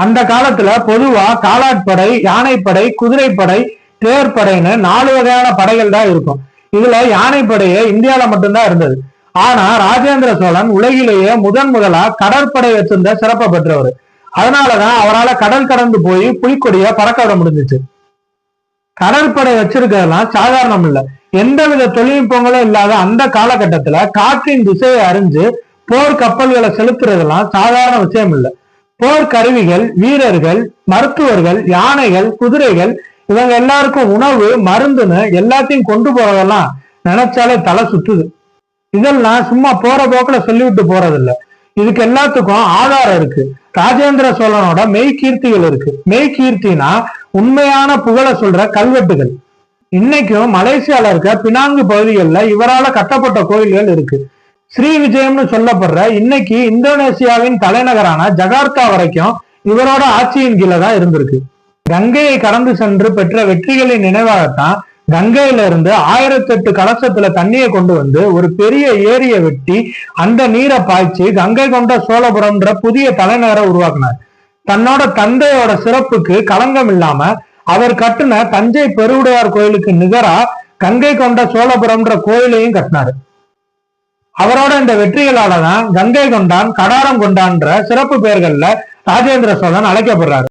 அந்த காலத்துல பொதுவா காலாட்படை, யானைப்படை, குதிரைப்படை, தேர்ப்படைன்னு 4 வகையான படைகள் தான் இருக்கும். இதுல யானைப்படையே இந்தியாவில மட்டும்தான் இருந்தது. ஆனா ராஜேந்திர சோழன் உலகிலேயே முதலா கடற்படை வச்சிருந்த சிறப்பை பெற்றவர். அதனாலதான் அவரால் கடல் கடந்து போய் புலிக்கொடிய பறக்க விட முடிஞ்சிச்சு. கடற்படை வச்சிருக்கிறதுலாம் சாதாரணம் இல்ல. எந்தவித தொழில்நுட்பங்களும் இல்லாத அந்த காலகட்டத்துல காற்றின் திசையை அறிஞ்சு போர் கப்பல்களை செலுத்துறதெல்லாம் சாதாரண விஷயம் இல்லை. போர் கருவிகள், வீரர்கள், மருத்துவர்கள், யானைகள், குதிரைகள், இவங்க எல்லாருக்கும் உணவு, மருந்துன்னு எல்லாத்தையும் கொண்டு போறதெல்லாம் நினைச்சாலே தலை சுத்துது. இதெல்லாம் சும்மா போற போக்குல சொல்லிவிட்டு போறதில்ல. இதுக்கு எல்லாத்துக்கும் ஆதாரம் இருக்கு. ராஜேந்திர சோழனோட மெய்கீர்த்திகள் இருக்கு. மெய்கீர்த்தினா உண்மையான புகழை சொல்ற கல்வெட்டுகள். இன்னைக்கும் மலேசியால இருக்க பினாங்கு பகுதிகளில் இவரால கட்டப்பட்ட கோயில்கள் இருக்கு. ஸ்ரீ விஜயம்னு சொல்லப்படுற இன்னைக்கு இந்தோனேசியாவின் தலைநகரான ஜகார்த்தா வரைக்கும் இவரோட ஆட்சியின் கீழே தான் இருந்திருக்கு. கங்கையை கடந்து சென்று பெற்ற வெற்றிகளின் நினைவாகத்தான் கங்கையில இருந்து 1008 கலசத்துல தண்ணியை கொண்டு வந்து ஒரு பெரிய ஏரியை வெட்டி அந்த நீரை பாய்ச்சி கங்கை கொண்ட சோழபுரம்ன்ற புதிய தலைநகரை உருவாக்குனார். தன்னோட தந்தையோட சிறப்புக்கு களங்கம் இல்லாம அவர் கட்டின தஞ்சை பெருவுடையார் கோயிலுக்கு நிகரா கங்கை கொண்ட சோழபுரம்ன்ற கோயிலையும் கட்டினாரு. அவரோட இந்த வெற்றிகளாலதான் கங்கை கொண்டான், கடாரம் கொண்டான்ற சிறப்பு பெயர்கள்ல ராஜேந்திர சோழன் அழைக்கப்படுறாரு.